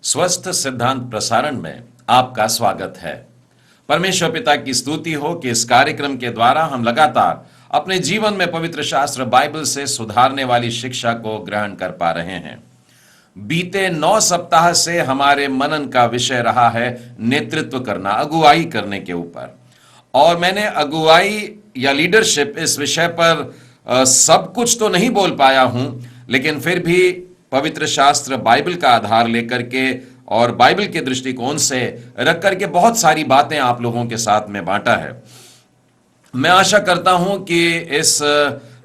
स्वस्थ सिद्धांत प्रसारण में आपका स्वागत है। परमेश्वर पिता की स्तुति हो कि इस कार्यक्रम के द्वारा हम लगातार अपने जीवन में पवित्र शास्त्र बाइबल से सुधारने वाली शिक्षा को ग्रहण कर पा रहे हैं। बीते 9 सप्ताह से हमारे मनन का विषय रहा है नेतृत्व करना, अगुवाई करने के ऊपर। और मैंने अगुवाई या लीडरशिप इस विषय पर सब कुछ तो नहीं बोल पाया हूं, लेकिन फिर भी पवित्र शास्त्र बाइबल का आधार लेकर के और बाइबल के दृष्टिकोण से रख करके बहुत सारी बातें आप लोगों के साथ में बांटा है। मैं आशा करता हूं कि इस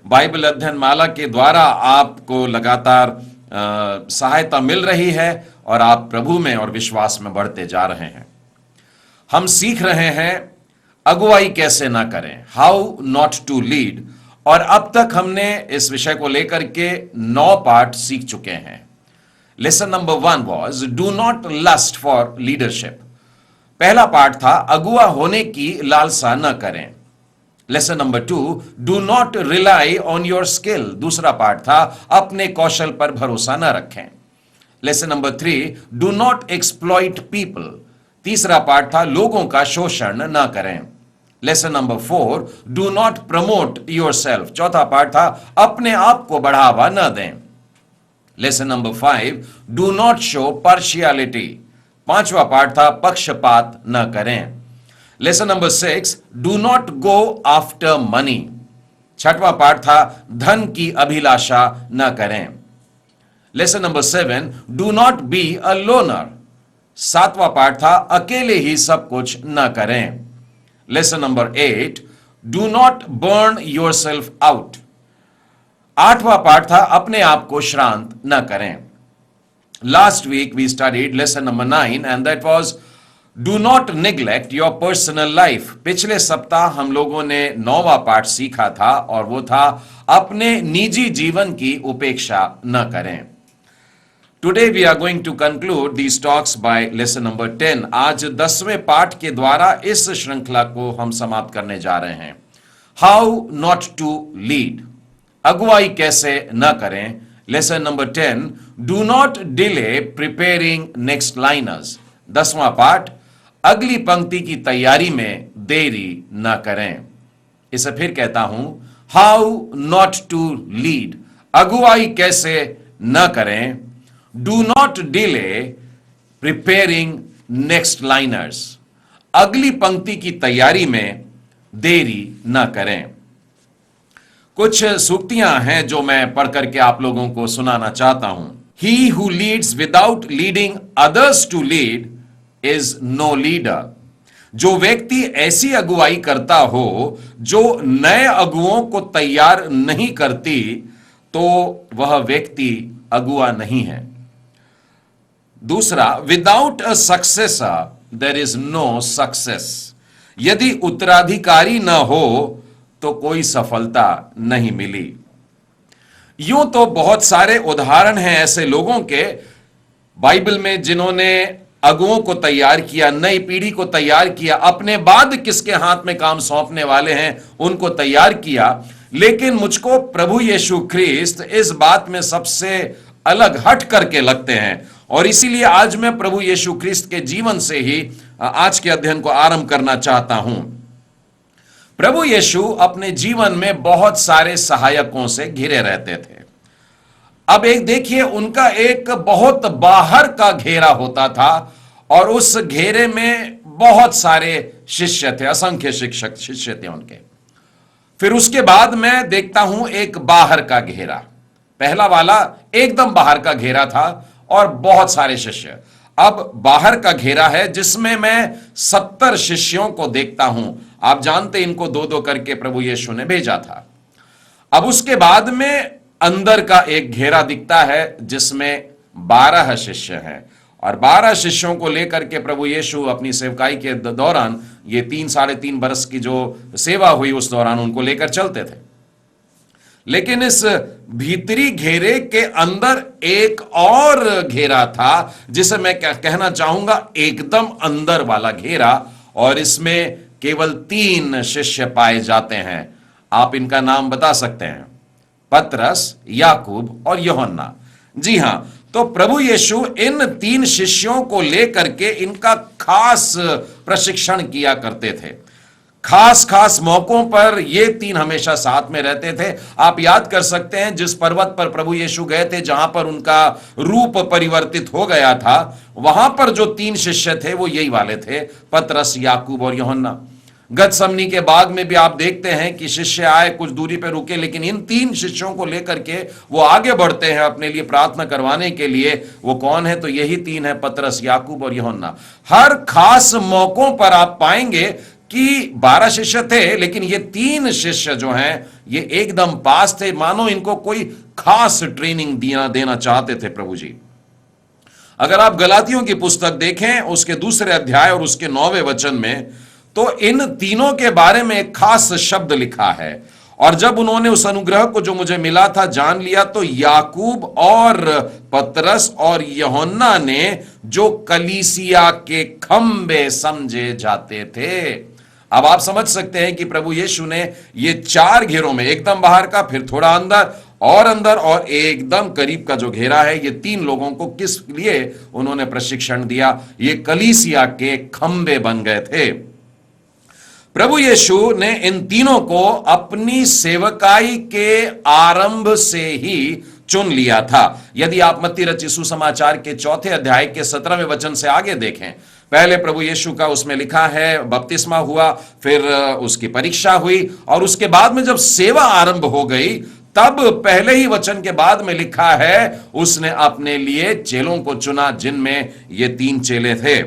बाइबल अध्ययन माला के द्वारा आपको लगातार सहायता मिल रही है और आप प्रभु में और विश्वास में बढ़ते जा रहे हैं। हम सीख रहे हैं अगुवाई कैसे ना करें, हाउ नॉट टू लीड, और अब तक हमने इस विषय को लेकर के 9 पार्ट सीख चुके हैं। Lesson number 1 was do not lust for leadership. पहला पार्ट था अगुआ होने की लालसा न करें। Lesson number 2 do not rely on your skill. दूसरा पार्ट था अपने कौशल पर भरोसा न रखें। Lesson number 3 do not exploit people. तीसरा पार्ट था लोगों का शोषण न करें। Lesson number 4 do not promote yourself. चौथा पार्ट था अपने आप को बढ़ावा न दें। Lesson number 5 do not show partiality. पांचवा पार्ट था पक्षपात न करें। Lesson number 6 do not go after money. छठवां पार्ट था धन की अभिलाषा न करें। Lesson number 7 do not be a loner. सातवां पार्ट था अकेले ही सब कुछ न करें। Lesson number 8 do not burn yourself out. आठवां पार्ट था अपने आप को श्रांत न करें। Last week we studied lesson number 9 and that was do not neglect your personal life. पिछले सप्ताह हम लोगों ने 9वां पार्ट सीखा था और वो था अपने निजी जीवन की उपेक्षा न करें। Today we are going to conclude these talks by lesson number 10. आज 10वें पाठ के द्वारा इस श्रृंखला को हम समाप्त करने जा रहे हैं। How not to lead. अगुवाई कैसे न करें। Lesson number 10 Do not delay preparing next liners. 10वां पाठ अगली पंक्ति की तैयारी में देरी न करें। इसे फिर कहता हूं, How not to lead. अगुवाई कैसे न करें। Do not delay preparing next liners. अगली पंक्ति की तैयारी में देरी न करें। कुछ सूक्तियां हैं जो मैं पढ़ करके आप लोगों को सुनाना चाहता हूं। He who leads without leading others to lead is no leader. जो व्यक्ति ऐसी अगुवाई करता हो जो नए अगुओं को तैयार नहीं करती, तो वह व्यक्ति अगुआ नहीं है। दूसरा, without a successor there is no success. यदि उत्तराधिकारी न हो तो कोई सफलता नहीं मिली। यूं तो बहुत सारे उदाहरण हैं ऐसे लोगों के बाइबल में जिन्होंने अगुओं को तैयार किया, नई पीढ़ी को तैयार किया, अपने बाद किसके हाथ में काम सौंपने वाले हैं उनको तैयार किया। लेकिन मुझको प्रभु यीशु ख्रिस्त इस बात में सबसे अलग हट करके लगते हैं, और इसीलिए आज मैं प्रभु यीशु ख्रिस्त के जीवन से ही आज के अध्ययन को आरंभ करना चाहता हूं। प्रभु यीशु अपने जीवन में बहुत सारे सहायकों से घिरे रहते थे। अब एक देखिए, उनका एक बहुत बाहर का घेरा होता था और उस घेरे में बहुत सारे शिष्य थे, असंख्य शिक्षक शिष्य थे उनके। फिर उसके बाद मैं देखता हूं एक बाहर का घेरा। पहला वाला एकदम बाहर का घेरा था और बहुत सारे शिष्य। अब बाहर का घेरा है जिसमें मैं 70 शिष्यों को देखता हूं। आप जानते इनको 2-2 करके प्रभु यीशु ने भेजा था। अब उसके बाद में अंदर का एक घेरा दिखता है जिसमें 12 शिष्य हैं, और 12 शिष्यों को लेकर के प्रभु यीशु अपनी सेवकाई के दौरान, ये 3-3.5 बरस की जो सेवा हुई उस दौरान उनको लेकर चलते थे। लेकिन इस भीतरी घेरे के अंदर एक और घेरा था जिसे मैं कहना चाहूंगा एकदम अंदर वाला घेरा, और इसमें केवल 3 शिष्य पाए जाते हैं। आप इनका नाम बता सकते हैं, पतरस, याकूब और यूहन्ना। जी हां, तो प्रभु यीशु इन 3 शिष्यों को लेकर के इनका खास प्रशिक्षण किया करते थे। खास खास मौकों पर ये 3 हमेशा साथ में रहते थे। आप याद कर सकते हैं जिस पर्वत पर प्रभु यीशु गए थे, जहां पर उनका रूप परिवर्तित हो गया था, वहां पर जो 3 शिष्य थे वो यही वाले थे, पतरस, याकूब और यूहन्ना। गतसमनी के बाग में भी आप देखते हैं कि शिष्य आए, कुछ दूरी पर रुके, लेकिन इन 3 शिष्यों को लेकर के वो आगे बढ़ते हैं अपने लिए प्रार्थना करवाने के लिए। वो कौन है? तो यही 3 है, पतरस, याकूब और यूहन्ना। हर खास मौकों पर आप पाएंगे कि 12 शिष्य थे, लेकिन ये 3 शिष्य जो हैं ये एकदम पास थे, मानो इनको कोई खास ट्रेनिंग देना चाहते थे प्रभु जी। अगर आप गलातियों की पुस्तक देखें, उसके 2 अध्याय और उसके 9वें वचन में, तो इन तीनों के बारे में एक खास शब्द लिखा है। और जब उन्होंने उस अनुग्रह को जो मुझे मिला था जान लिया, तो याकूब और पतरस और यूहन्ना ने जो कलीसिया के खंबे समझे जाते थे। अब आप समझ सकते हैं कि प्रभु यीशु ने ये 4 घेरों में, एकदम बाहर का, फिर थोड़ा अंदर और एकदम करीब का जो घेरा है, ये 3 लोगों को किस लिए उन्होंने प्रशिक्षण दिया? ये कलीसिया के खंबे बन गए थे। प्रभु यीशु ने इन तीनों को अपनी सेवकाई के आरंभ से ही चुन लिया था। यदि आप मत्ती रचित सुसमाचार के 4 अध्याय के 17वें वचन से आगे देखें, पहले प्रभु यीशु का उसमें लिखा है बपतिस्मा हुआ, फिर उसकी परीक्षा हुई, और उसके बाद में जब सेवा आरंभ हो गई, तब पहले ही वचन के बाद में लिखा है उसने अपने लिए चेलों को चुना, जिनमें ये 3 चेले थे।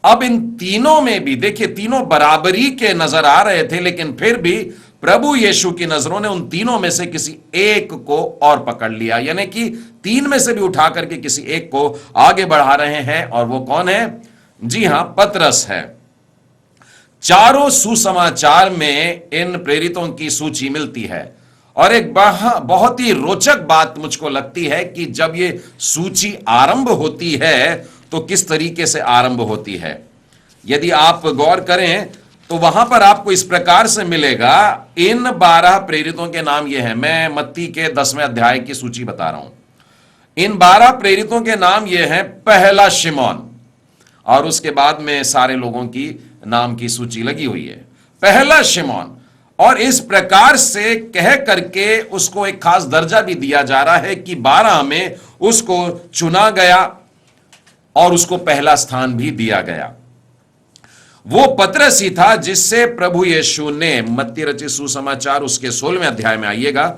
अब इन तीनों में भी देखिए, तीनों बराबरी के नजर आ रहे थे, लेकिन फिर भी प्रभु यीशु की नजरों ने उन तीनों में से किसी एक को और पकड़ लिया, यानी कि 3 में से भी उठा करके किसी एक को आगे बढ़ा रहे हैं। और वो कौन है? जी हां, पतरस है। चारों सुसमाचार में इन प्रेरितों की सूची मिलती है, और एक बहुत ही रोचक बात मुझको लगती है कि जब ये सूची आरंभ होती है तो किस तरीके से आरंभ होती है। यदि आप गौर करें तो वहां पर आपको इस प्रकार से मिलेगा, इन 12 प्रेरितों के नाम ये हैं। मैं मत्ती के 10वें अध्याय की सूची बता रहा हूं। इन 12 प्रेरितों के नाम ये हैं। पहला शिमोन, और उसके बाद में सारे लोगों की नाम की सूची लगी हुई है। पहला शिमोन, और इस प्रकार से कह करके उसको एक खास दर्जा भी दिया जा रहा है कि 12 में उसको चुना गया और उसको पहला स्थान भी दिया गया। वो पतरस ही था जिससे प्रभु यीशु ने, मत्ती रचित सुसमाचार उसके 16वें अध्याय में आइएगा,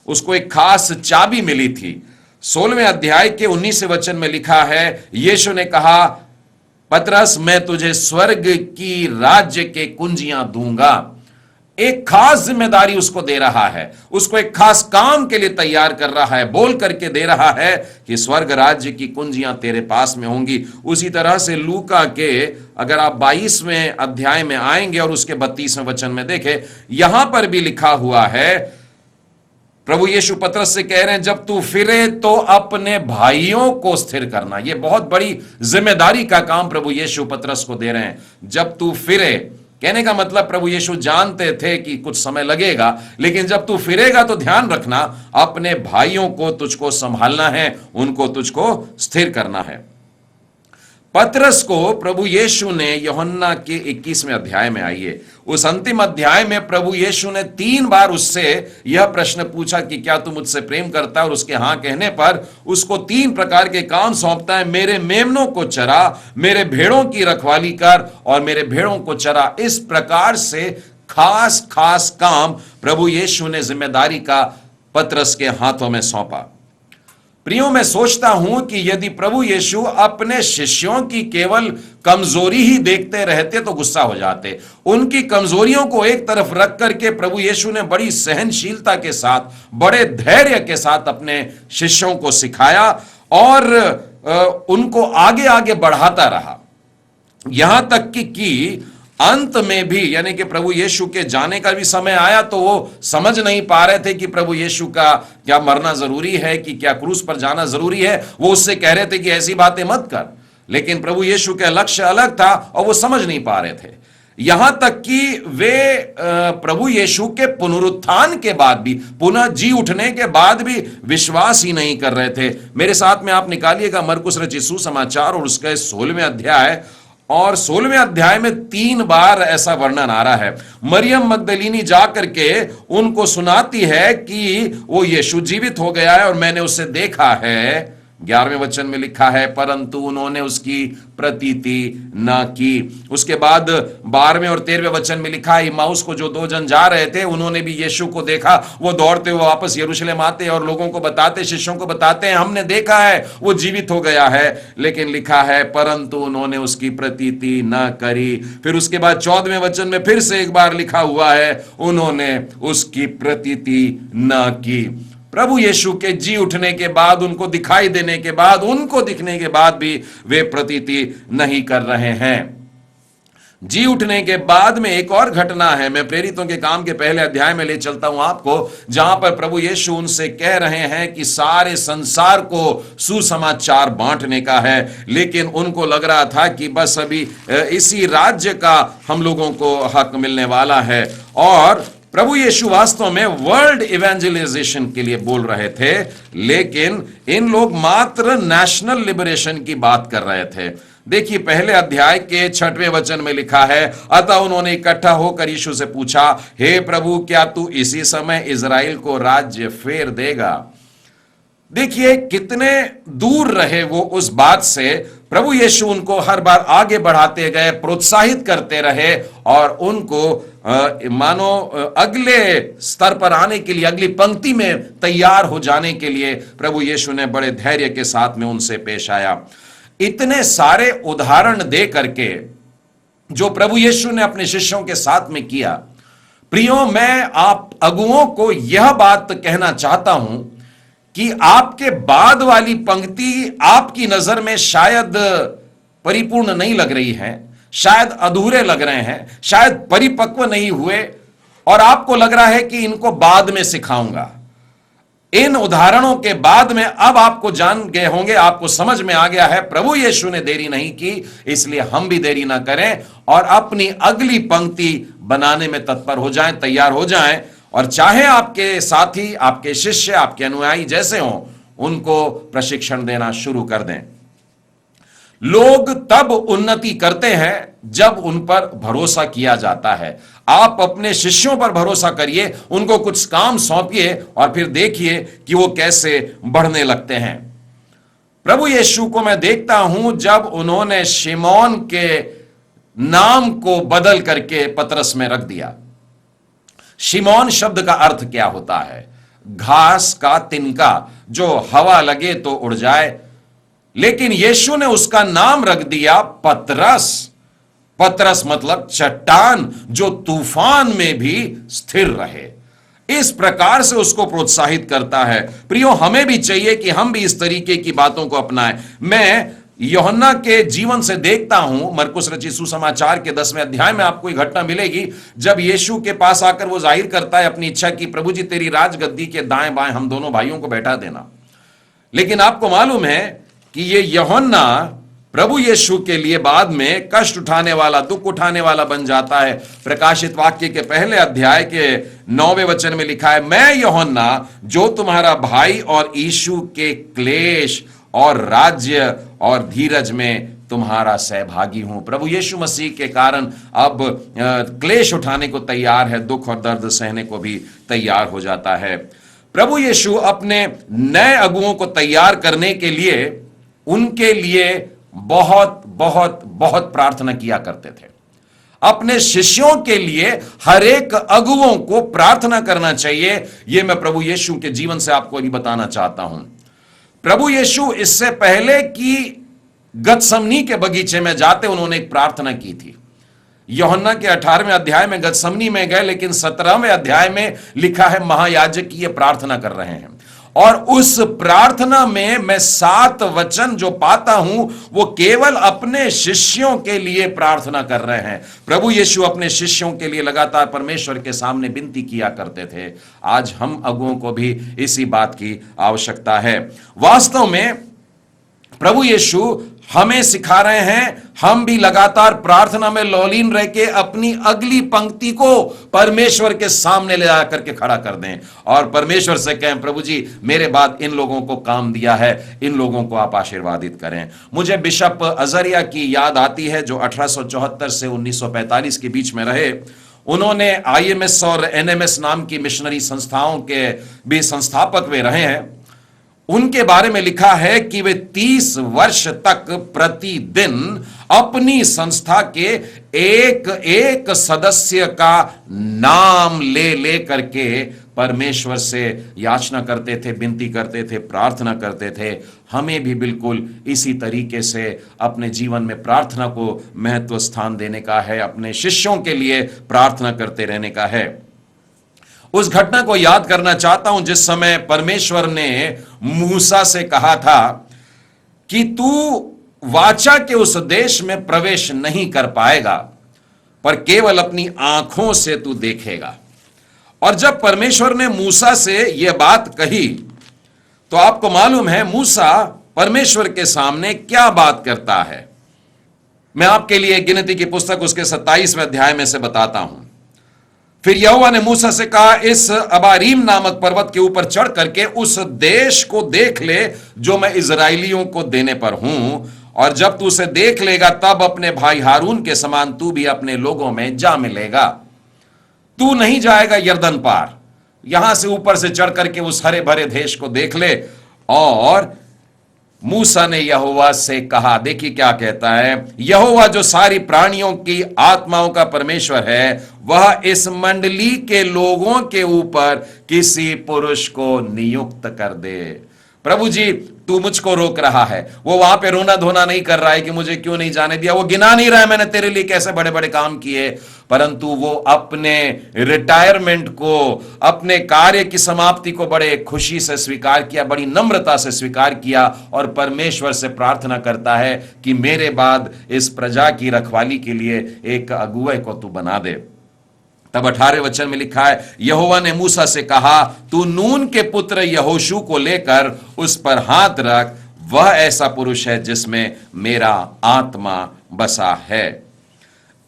उसको एक खास चाबी मिली थी। 16वें अध्याय के 19वें वचन में लिखा है, यीशु ने कहा, पतरस, मैं तुझे स्वर्ग की राज्य के कुंजियां दूंगा। एक खास जिम्मेदारी उसको दे रहा है, उसको एक खास काम के लिए तैयार कर रहा है, बोल करके दे रहा है कि स्वर्ग राज्य की कुंजियां तेरे पास में होंगी। उसी तरह से लूका के, अगर आप 22वें अध्याय में आएंगे और उसके 32वें वचन में देखें, यहां पर भी लिखा हुआ है, प्रभु यीशु पतरस से कह रहे हैं, जब तू फिरे तो अपने भाइयों को स्थिर करना। यह बहुत बड़ी जिम्मेदारी का काम प्रभु यीशु पतरस को दे रहे हैं। जब तू फिरे, कहने का मतलब प्रभु यीशु जानते थे कि कुछ समय लगेगा, लेकिन जब तू फिरेगा तो ध्यान रखना, अपने भाइयों को तुझको संभालना है, उनको तुझको स्थिर करना है। पतरस को प्रभु यीशु ने यूहन्ना के 21वें अध्याय में, आइए उस अंतिम अध्याय में, प्रभु यीशु ने 3 बार उससे यह प्रश्न पूछा कि क्या तू मुझसे प्रेम करता है, और उसके हां कहने पर उसको 3 प्रकार के काम सौंपता है। मेरे मेमनों को चरा, मेरे भेड़ों की रखवाली कर, और मेरे भेड़ों को चरा। इस प्रकार से खास खास काम प्रभु यीशु ने जिम्मेदारी का पतरस के हाथों में सौंपा। प्रियो, मैं सोचता हूं कि यदि प्रभु यीशु अपने शिष्यों की केवल कमजोरी ही देखते रहते तो गुस्सा हो जाते। उनकी कमजोरियों को एक तरफ रख करके प्रभु यीशु ने बड़ी सहनशीलता के साथ, बड़े धैर्य के साथ अपने शिष्यों को सिखाया और उनको आगे आगे बढ़ाता रहा, यहां तक कि अंत में भी, यानी कि प्रभु यीशु के जाने का भी समय आया तो वो समझ नहीं पा रहे थे कि प्रभु यीशु का क्या मरना जरूरी है, कि क्या क्रूस पर जाना जरूरी है। वो उससे कह रहे थे कि ऐसी बातें मत कर, लेकिन प्रभु यीशु का लक्ष्य अलग था और वो समझ नहीं पा रहे थे। यहां तक कि वे प्रभु यीशु के पुनरुत्थान के बाद भी, पुनः जी उठने के बाद भी विश्वास ही नहीं कर रहे थे। मेरे साथ में आप निकालिएगा मरकुस रचित सुसमाचार और उसका 16वें अध्याय, और 16वें अध्याय में 3 बार ऐसा वर्णन आ रहा है। मरियम मगदलीनी जाकर के उनको सुनाती है कि वो यीशु जीवित हो गया है और मैंने उसे देखा है। 11वें वचन में लिखा है, परंतु उन्होंने उसकी प्रतीति न की। उसके बाद 12वें और 13वें वचन में लिखा है, इम्माउस को जो 2 जन जा रहे थे, उन्होंने भी यीशु को देखा। वो दौड़ते हुए वापस यरूशलेम आते और लोगों को बताते, शिष्यों को बताते हैं, हमने देखा है, वो जीवित हो गया है। लेकिन लिखा है, परंतु उन्होंने उसकी प्रतीति न करी। फिर उसके बाद 14वें वचन में फिर से एक बार लिखा हुआ है, उन्होंने उसकी प्रतीति न की। प्रभु यीशु के जी उठने के बाद, उनको दिखाई देने के बाद, उनको दिखने के बाद भी वे प्रतीति नहीं कर रहे हैं। जी उठने के बाद में एक और घटना है। मैं प्रेरितों के काम के पहले अध्याय में ले चलता हूं आपको, जहां पर प्रभु यीशु उनसे कह रहे हैं कि सारे संसार को सुसमाचार बांटने का है। लेकिन उनको लग रहा था कि बस अभी इसी राज्य का हम लोगों को हक मिलने वाला है। और प्रभु यीशु वास्तव में वर्ल्ड इवेंजलाइजेशन के लिए बोल रहे थे, लेकिन इन लोग मात्र नेशनल लिबरेशन की बात कर रहे थे। देखिए, पहले अध्याय के 6वें वचन में लिखा है, अतः उन्होंने इकट्ठा होकर यीशु से पूछा, हे प्रभु, क्या तू इसी समय इजराइल को राज्य फेर देगा? देखिए कितने दूर रहे वो उस बात से। प्रभु यीशु उनको हर बार आगे बढ़ाते गए, प्रोत्साहित करते रहे और उनको मानो अगले स्तर पर आने के लिए, अगली पंक्ति में तैयार हो जाने के लिए प्रभु यीशु ने बड़े धैर्य के साथ में उनसे पेश आया। इतने सारे उदाहरण दे करके जो प्रभु यीशु ने अपने शिष्यों के साथ में किया, प्रियो, मैं आप अगुओं को यह बात कहना चाहता हूं कि आपके बाद वाली पंक्ति आपकी नजर में शायद परिपूर्ण नहीं लग रही है, शायद अधूरे लग रहे हैं, शायद परिपक्व नहीं हुए, और आपको लग रहा है कि इनको बाद में सिखाऊंगा। इन उदाहरणों के बाद में अब आपको जान गए होंगे, आपको समझ में आ गया है प्रभु यीशु ने देरी नहीं की, इसलिए हम भी देरी ना करें और अपनी अगली पंक्ति बनाने में तत्पर हो जाएं, तैयार हो जाएं। और चाहे आपके साथी, आपके शिष्य, आपके अनुयायी जैसे हों, उनको प्रशिक्षण देना शुरू कर दें। लोग तब उन्नति करते हैं जब उन पर भरोसा किया जाता है। आप अपने शिष्यों पर भरोसा करिए, उनको कुछ काम सौंपिए और फिर देखिए कि वो कैसे बढ़ने लगते हैं। प्रभु यीशु को मैं देखता हूं, जब उन्होंने शिमोन के नाम को बदल करके पतरस में रख दिया। शिमोन शब्द का अर्थ क्या होता है? घास का तिनका, जो हवा लगे तो उड़ जाए। लेकिन यीशु ने उसका नाम रख दिया पतरस। पतरस मतलब चट्टान, जो तूफान में भी स्थिर रहे। इस प्रकार से उसको प्रोत्साहित करता है। प्रियो, हमें भी चाहिए कि हम भी इस तरीके की बातों को अपनाएं। मैं यूहन्ना के जीवन से देखता हूं, मरकुस रचित सुसमाचार के 10वें अध्याय में आपको एक घटना मिलेगी, जब यीशु के पास आकर वो जाहिर करता है अपनी इच्छा की, प्रभु जी तेरी राजगद्दी के दाएं बाएं हम दोनों भाइयों को बैठा देना। लेकिन आपको मालूम है कि ये यूहन्ना प्रभु यीशु के लिए बाद में कष्ट उठाने वाला, दुख उठाने वाला बन जाता है। प्रकाशित वाक्य के पहले अध्याय के 9वें वचन में लिखा है, मैं यूहन्ना जो तुम्हारा भाई और यीशु के क्लेश और राज्य और धीरज में तुम्हारा सहभागी हूं। प्रभु यीशु मसीह के कारण अब क्लेश उठाने को तैयार है, दुख और दर्द सहने को भी तैयार हो जाता है। प्रभु यीशु अपने नए अगुओं को तैयार करने के लिए, उनके लिए बहुत बहुत बहुत प्रार्थना किया करते थे। अपने शिष्यों के लिए हर एक अगुओं को प्रार्थना करना चाहिए। यह मैं प्रभु यीशु के जीवन से आपको अभी बताना चाहता हूं। प्रभु यीशु इससे पहले कि गतसमनी के बगीचे में जाते उन्होंने एक प्रार्थना की थी। यूहन्ना के 18वें अध्याय में गतसमनी में गए, लेकिन 17वें अध्याय में लिखा है महायाजक की ये प्रार्थना कर रहे हैं। और उस प्रार्थना में मैं 7 वचन जो पाता हूं, वो केवल अपने शिष्यों के लिए प्रार्थना कर रहे हैं। प्रभु यीशु अपने शिष्यों के लिए लगातार परमेश्वर के सामने विनती किया करते थे। आज हम अगुओं को भी इसी बात की आवश्यकता है। वास्तव में प्रभु यीशु हमें सिखा रहे हैं हम भी लगातार प्रार्थना में लौलीन रह के अपनी अगली पंक्ति को परमेश्वर के सामने ले जाकर के खड़ा कर दें और परमेश्वर से कहें, प्रभु जी मेरे बाद इन लोगों को काम दिया है, इन लोगों को आप आशीर्वादित करें। मुझे बिशप अजरिया की याद आती है जो 1874 से 1945 के बीच में रहे। उन्होंने IMS और NMS नाम की मिशनरी संस्थाओं के भी संस्थापक वे रहे हैं। उनके बारे में लिखा है कि वे 30 वर्ष तक प्रतिदिन अपनी संस्था के एक एक सदस्य का नाम ले करके परमेश्वर से याचना करते थे, विनती करते थे, प्रार्थना करते थे। हमें भी बिल्कुल इसी तरीके से अपने जीवन में प्रार्थना को महत्व स्थान देने का है, अपने शिष्यों के लिए प्रार्थना करते रहने का है। उस घटना को याद करना चाहता हूं जिस समय परमेश्वर ने मूसा से कहा था कि तू वाचा के उस देश में प्रवेश नहीं कर पाएगा, पर केवल अपनी आंखों से तू देखेगा। और जब परमेश्वर ने मूसा से यह बात कही तो आपको मालूम है मूसा परमेश्वर के सामने क्या बात करता है। मैं आपके लिए गिनती की पुस्तक उसके 27वें अध्याय में से बताता हूं। फिर यहोवा ने मूसा से कहा, इस अबारीम नामक पर्वत के ऊपर चढ़ करके उस देश को देख ले जो मैं इजराइलियों को देने पर हूं, और जब तू उसे देख लेगा तब अपने भाई हारून के समान तू भी अपने लोगों में जा मिलेगा। तू नहीं जाएगा यरदन पार, यहां से ऊपर से चढ़ करके उस हरे भरे देश को देख ले। और मूसा ने यहोवा से कहा, देखिए क्या कहता है, यहोवा जो सारी प्राणियों की आत्माओं का परमेश्वर है वह इस मंडली के लोगों के ऊपर किसी पुरुष को नियुक्त कर दे। प्रभु जी तू मुझको रोक रहा है। वो वहां पे रोना धोना नहीं कर रहा है कि मुझे क्यों नहीं जाने दिया, वो गिना नहीं रहा है मैंने तेरे लिए कैसे बड़े बड़े काम किए, परंतु वो अपने रिटायरमेंट को, अपने कार्य की समाप्ति को बड़े खुशी से स्वीकार किया, बड़ी नम्रता से स्वीकार किया और परमेश्वर से प्रार्थना करता है कि मेरे बाद इस प्रजा की रखवाली के लिए एक अगुवे को तू बना दे। तब 18वें वचन में लिखा है, यहोवा ने मूसा से कहा, तू नून के पुत्र यहोशू को लेकर उस पर हाथ रख, वह ऐसा पुरुष है जिसमें मेरा आत्मा बसा है।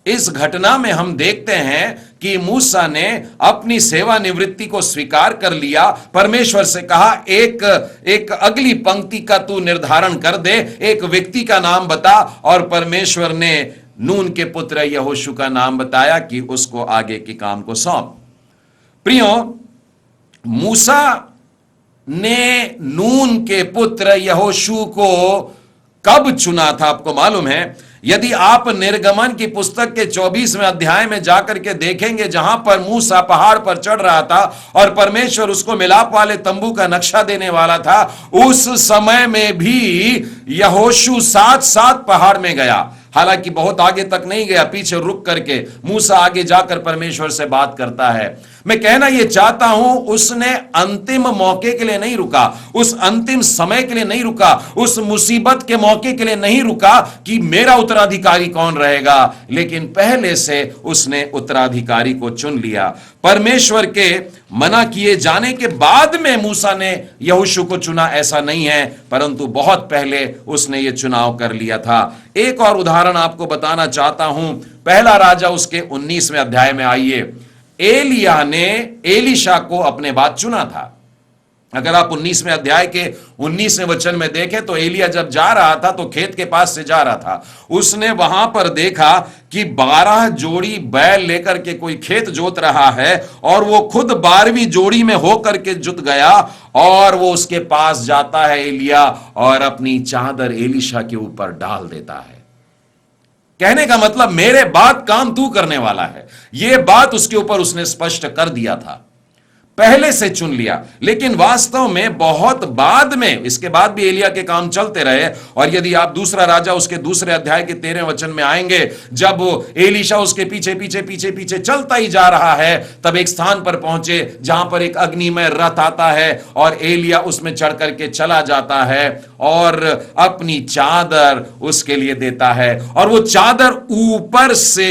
इस घटना में हम देखते हैं कि मूसा ने अपनी सेवानिवृत्ति को स्वीकार कर लिया, परमेश्वर से कहा एक अगली पंक्ति का तू निर्धारण कर दे, एक व्यक्ति का नाम बता, और परमेश्वर ने नून के पुत्र यहोशू का नाम बताया कि उसको आगे के काम को सौंप। प्रियो, मूसा ने नून के पुत्र यहोशू को कब चुना था आपको मालूम है? यदि आप निर्गमन की पुस्तक के 24वें अध्याय में जाकर के देखेंगे, जहां पर मूसा पहाड़ पर चढ़ रहा था और परमेश्वर उसको मिलाप वाले तंबू का नक्शा देने वाला था, उस समय में भी यहोशू साथ साथ पहाड़ में गया। हालांकि बहुत आगे तक नहीं गया, पीछे रुक करके मूसा आगे जाकर परमेश्वर से बात करता है। मैं कहना यह चाहता हूं, उसने अंतिम मौके के लिए नहीं रुका, उस अंतिम समय के लिए नहीं रुका, उस मुसीबत के मौके के लिए नहीं रुका कि मेरा उत्तराधिकारी कौन रहेगा, लेकिन पहले से उसने उत्तराधिकारी को चुन लिया। परमेश्वर के मना किए जाने के बाद में मूसा ने यहोशू को चुना ऐसा नहीं है, परंतु बहुत पहले उसने यह चुनाव कर लिया था। एक और उदाहरण आपको बताना चाहता हूं, पहला राजा उसके 19वें अध्याय में आइए। एलिया ने एलीशा को अपने बाद चुना था। अगर आप 19वें अध्याय के 19वें वचन में देखें तो एलिया जब जा रहा था तो खेत के पास से जा रहा था, उसने वहां पर देखा कि 12 जोड़ी बैल लेकर के कोई खेत जोत रहा है और वो खुद 12वीं जोड़ी में होकर के जुत गया और वो उसके पास जाता है एलिया और अपनी चादर एलीशा के ऊपर डाल देता है। कहने का मतलब मेरे बाद काम तू करने वाला है, यह बात उसके ऊपर उसने स्पष्ट कर दिया था, पहले से चुन लिया। लेकिन वास्तव में बहुत बाद में, इसके बाद भी एलिया के काम चलते रहे। और यदि आप दूसरा राजा उसके दूसरे अध्याय के 13वें वचन में आएंगे, जब एलीशा उसके पीछे पीछे पीछे पीछे चलता ही जा रहा है, तब एक स्थान पर पहुंचे जहां पर एक अग्निमय रथ आता है और एलिया उसमें चढ़ करके चला जाता है और अपनी चादर उसके लिए देता है और वो चादर ऊपर से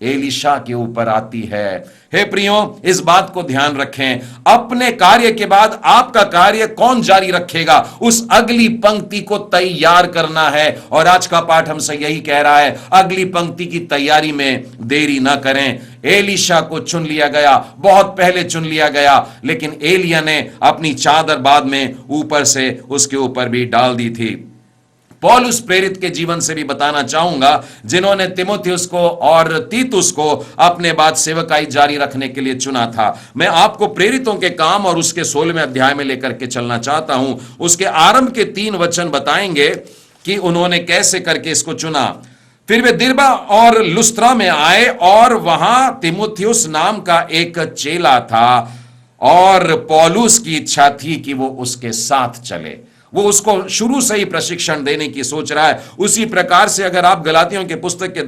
एलीशा के ऊपर आती है। हे प्रियो, इस बात को ध्यान रखें, अपने कार्य के बाद आपका कार्य कौन जारी रखेगा? उस अगली पंक्ति को तैयार करना है। और आज का पाठ हमसे यही कह रहा है, अगली पंक्ति की तैयारी में देरी ना करें। एलीशा को चुन लिया गया, बहुत पहले चुन लिया गया, लेकिन एलिया ने अपनी चादर बाद में ऊपर से उसके ऊपर भी डाल दी थी। पौलुस प्रेरित के जीवन से भी बताना चाहूंगा, जिन्होंने तीमुथियुस को और तीतुस को अपने बाद सेवकाई जारी रखने के लिए चुना था। मैं आपको प्रेरितों के काम और उसके 16वें अध्याय में लेकर के चलना चाहता हूं। उसके आरंभ के 3 वचन बताएंगे कि उन्होंने कैसे करके इसको चुना। फिर वे दिर्बा और लुस्त्रा में आए और वहां तीमुथियुस नाम का एक चेला था और पौलुस की इच्छा थी कि वो उसके साथ चले। वो उसको शुरू से ही प्रशिक्षण देने की सोच रहा है। उसी प्रकार से अगर आप गलातियों के पुस्तक के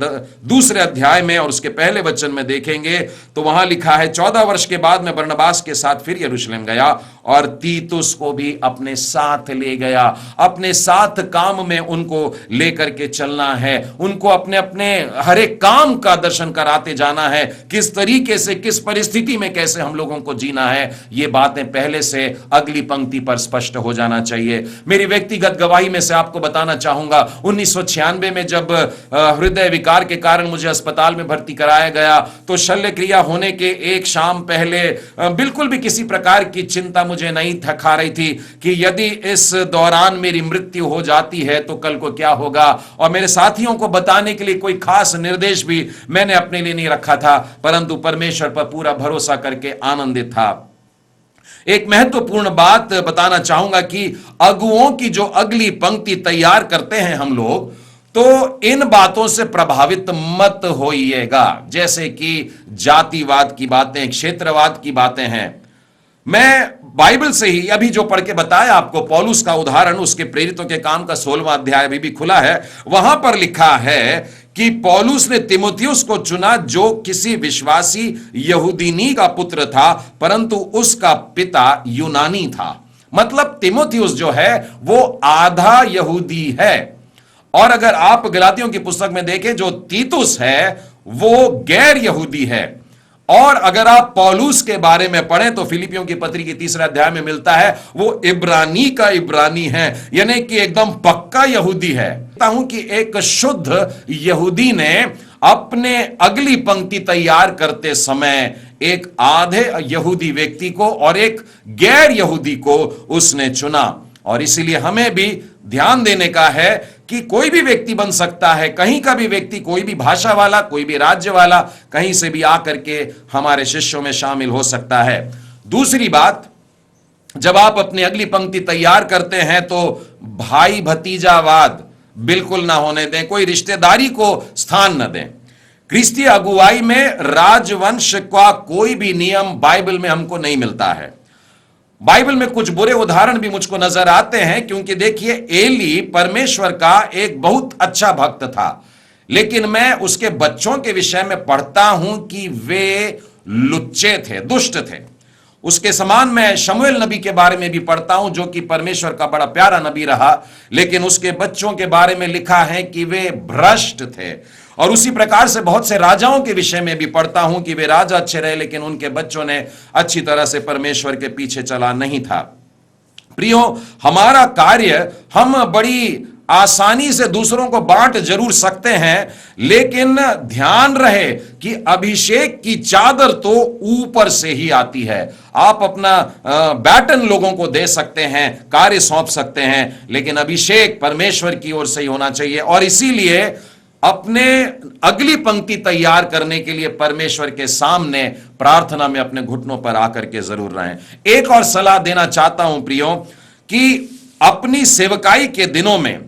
2 अध्याय में और उसके पहले वचन में देखेंगे तो वहां लिखा है, 14 वर्ष के बाद मैं बरनबास के साथ फिर यरूशलेम गया और तीतुस को भी अपने साथ ले गया। अपने साथ काम में उनको लेकर के चलना है, उनको अपने अपने हर एक काम का दर्शन कराते जाना है, किस तरीके से, किस परिस्थिति में कैसे हम लोगों को जीना है। ये बातें पहले से अगली पंक्ति पर स्पष्ट हो जाना चाहिए। मेरी व्यक्तिगत गवाही में से आपको बताना चाहूंगा, 1996 में जब हृदय विकार के कारण मुझे अस्पताल में भर्ती कराया गया तो शल्य क्रिया होने के एक शाम पहले बिल्कुल भी किसी प्रकार की चिंता मुझे नहीं खा रही थी कि यदि इस दौरान मेरी मृत्यु हो जाती है तो कल को क्या होगा। और मेरे साथियों को बताने के लिए कोई खास निर्देश भी मैंने अपने लिए नहीं रखा था, परंतु परमेश्वर पर पूरा भरोसा करके आनंदित था। एक महत्वपूर्ण बात बताना चाहूंगा कि अगुओं की जो अगली पंक्ति तैयार करते हैं हम लोग, तो इन बातों से प्रभावित मत होइएगा, जैसे कि जातिवाद की बातें, क्षेत्रवाद की बातें हैं। मैं बाइबल से ही अभी जो पढ़ के बताया आपको, पौलुस का उदाहरण, उसके प्रेरितों के काम का 16वां अध्याय अभी भी खुला है, वहां पर लिखा है कि पौलुस ने तीमुथियुस को चुना जो किसी विश्वासी यहूदीनी का पुत्र था, परंतु उसका पिता यूनानी था। मतलब तीमुथियुस जो है वो आधा यहूदी है। और अगर आप गलातियों की पुस्तक में देखें, जो तीतुस है वो गैर यहूदी है। और अगर आप पौलुस के बारे में पढ़ें तो फिलिपियों की पत्री के 3 अध्याय में मिलता है, वो इब्रानी का इब्रानी है, यानी कि एकदम पक्का यहूदी है। कहता हूं कि एक शुद्ध यहूदी ने अपने अगली पंक्ति तैयार करते समय एक आधे यहूदी व्यक्ति को और एक गैर यहूदी को उसने चुना। और इसीलिए हमें भी ध्यान देने का है कि कोई भी व्यक्ति बन सकता है, कहीं का भी व्यक्ति, कोई भी भाषा वाला, कोई भी राज्य वाला, कहीं से भी आकर के हमारे शिष्यों में शामिल हो सकता है। दूसरी बात, जब आप अपनी अगली पंक्ति तैयार करते हैं तो भाई भतीजावाद बिल्कुल ना होने दें, कोई रिश्तेदारी को स्थान न दें। क्रिस्तीय अगुवाई में राजवंश का कोई भी नियम बाइबल में हमको नहीं मिलता है। बाइबल में कुछ बुरे उदाहरण भी मुझको नजर आते हैं, क्योंकि देखिए, एली परमेश्वर का एक बहुत अच्छा भक्त था, लेकिन मैं उसके बच्चों के विषय में पढ़ता हूं कि वे लुच्चे थे, दुष्ट थे। उसके समान मैं शमूएल नबी के बारे में भी पढ़ता हूं, जो कि परमेश्वर का बड़ा प्यारा नबी रहा, लेकिन उसके बच्चों के बारे में लिखा है कि वे भ्रष्ट थे। और उसी प्रकार से बहुत से राजाओं के विषय में भी पढ़ता हूं कि वे राजा अच्छे रहे, लेकिन उनके बच्चों ने अच्छी तरह से परमेश्वर के पीछे चला नहीं था। प्रियो, हमारा कार्य हम बड़ी आसानी से दूसरों को बांट जरूर सकते हैं, लेकिन ध्यान रहे कि अभिषेक की चादर तो ऊपर से ही आती है। आप अपना बैटन लोगों को दे सकते हैं, कार्य सौंप सकते हैं, लेकिन अभिषेक परमेश्वर की ओर से ही होना चाहिए। और इसीलिए अपने अगली पंक्ति तैयार करने के लिए परमेश्वर के सामने प्रार्थना में अपने घुटनों पर आकर के जरूर रहें। एक और सलाह देना चाहता हूं प्रियो, कि अपनी सेवकाई के दिनों में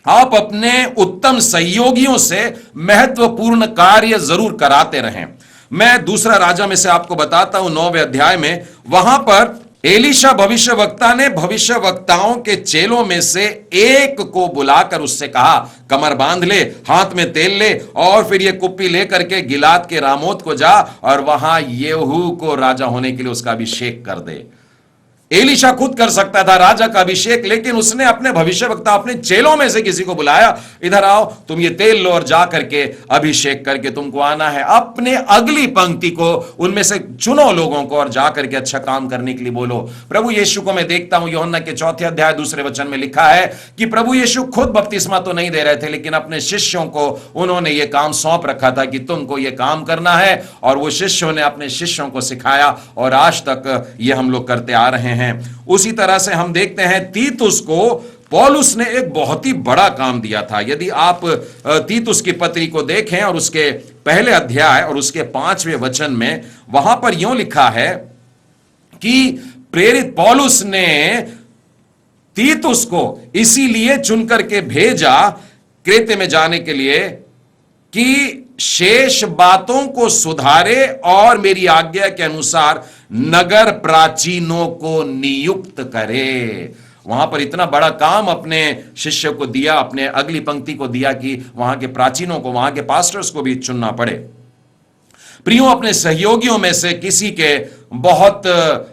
आप अपने उत्तम सहयोगियों से महत्वपूर्ण कार्य जरूर कराते रहें। मैं 2 राजा में से आपको बताता हूं, 9वें अध्याय में, वहां पर एलीशा भविष्यवक्ता ने भविष्यवक्ताओं के चेलों में से एक को बुलाकर उससे कहा, कमर बांध ले, हाथ में तेल ले और फिर ये कुप्पी लेकर के गिलाद के रामोत को जा और वहां येहू को राजा होने के लिए उसका अभिषेक कर दे। एलीशा खुद कर सकता था राजा का अभिषेक, लेकिन उसने अपने भविष्यवक्ता, अपने चेलों में से किसी को बुलाया, इधर आओ, तुम ये तेल लो और जा करके अभिषेक करके तुमको आना है। अपने अगली पंक्ति को उनमें से चुनो लोगों को और जा करके अच्छा काम करने के लिए बोलो। प्रभु यीशु को मैं देखता हूं, यूहन्ना के 4 अध्याय 2 वचन में लिखा है कि प्रभु यीशु खुद बपतिस्मा तो नहीं दे रहे थे, लेकिन अपने शिष्यों को उन्होंने ये काम सौंप रखा था कि तुमको ये काम करना है, और वो शिष्यों ने अपने शिष्यों को सिखाया, और आज तक ये हम लोग करते आ रहे हैं। उसी तरह से हम देखते हैं तीतुस को पौलुस ने एक बहुत ही बड़ा काम दिया था। यदि आप तीतुस की पत्री को देखें और उसके पहले अध्याय और उसके 5वें वचन में, वहां पर यूं लिखा है कि प्रेरित पौलुस ने तीतुस को इसीलिए चुनकर के भेजा क्रेते में जाने के लिए कि शेष बातों को सुधारे और मेरी आज्ञा के अनुसार नगर प्राचीनों को नियुक्त करे। वहां पर इतना बड़ा काम अपने शिष्य को दिया, अपने अगली पंक्ति को दिया कि वहां के प्राचीनों को, वहां के पास्टर्स को भी चुनना पड़े। प्रियो, अपने सहयोगियों में से किसी के बहुत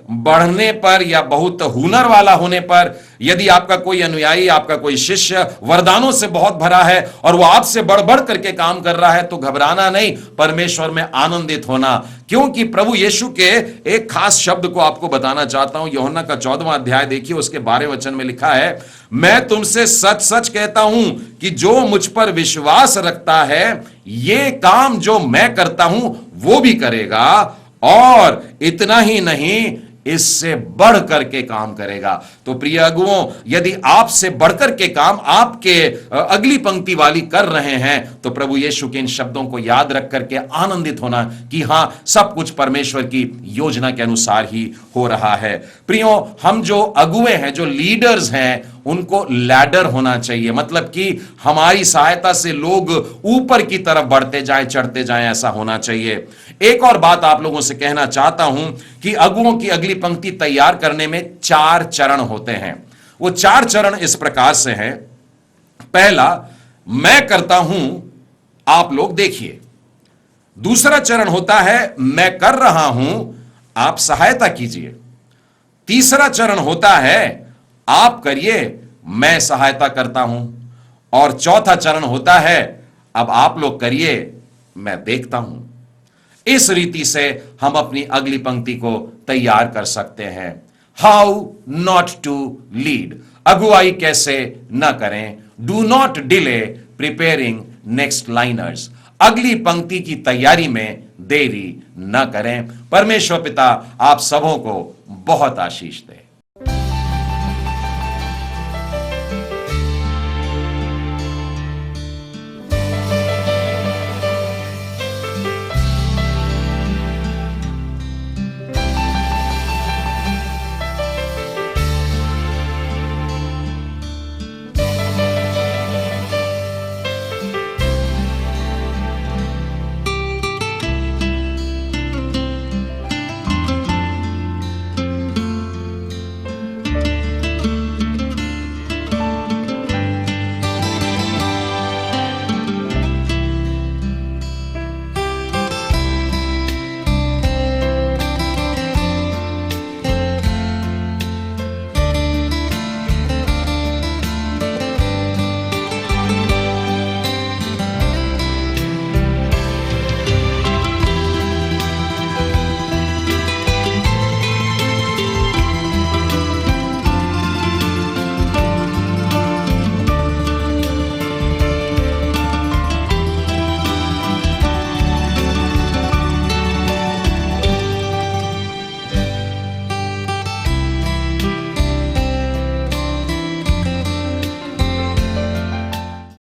बढ़ने पर या बहुत हुनर वाला होने पर, यदि आपका कोई अनुयायी, आपका कोई शिष्य वरदानों से बहुत भरा है और वो आपसे बढ़ बढ़ करके काम कर रहा है, तो घबराना नहीं, परमेश्वर में आनंदित होना। क्योंकि प्रभु यीशु के एक खास शब्द को आपको बताना चाहता हूं। यूहन्ना का 14वां अध्याय देखिए, उसके 12वें वचन में लिखा है, मैं तुमसे सच सच कहता हूं कि जो मुझ पर विश्वास रखता है, ये काम जो मैं करता हूं वो भी करेगा, और इतना ही नहीं, इससे बढ़ करके काम करेगा। तो प्रिय अगुओं, यदि आपसे बढ़कर के काम आपके अगली पंक्ति वाली कर रहे हैं, तो प्रभु यीशु के इन शब्दों को याद रख करके आनंदित होना कि हां, सब कुछ परमेश्वर की योजना के अनुसार ही हो रहा है। प्रियो, हम जो अगुए हैं, जो लीडर्स हैं, उनको लैडर होना चाहिए, मतलब कि हमारी सहायता से लोग ऊपर की तरफ बढ़ते जाएं, चढ़ते जाएं, ऐसा होना चाहिए। एक और बात आप लोगों से कहना चाहता हूं कि अगुओं की अगली पंक्ति तैयार करने में 4 चरण होते हैं। वो 4 चरण इस प्रकार से हैं। पहला, मैं करता हूं, आप लोग देखिए। दूसरा चरण होता है, मैं कर रहा हूं, आप सहायता कीजिए। तीसरा चरण होता है, आप करिए, मैं सहायता करता हूं। और चौथा चरण होता है, अब आप लोग करिए, मैं देखता हूं। इस रीति से हम अपनी अगली पंक्ति को तैयार कर सकते हैं। हाउ नॉट टू लीड, अगुवाई कैसे न करें। Do not delay preparing next liners, अगली पंक्ति की तैयारी में देरी न करें। परमेश्वर पिता आप सबों को बहुत आशीष दे।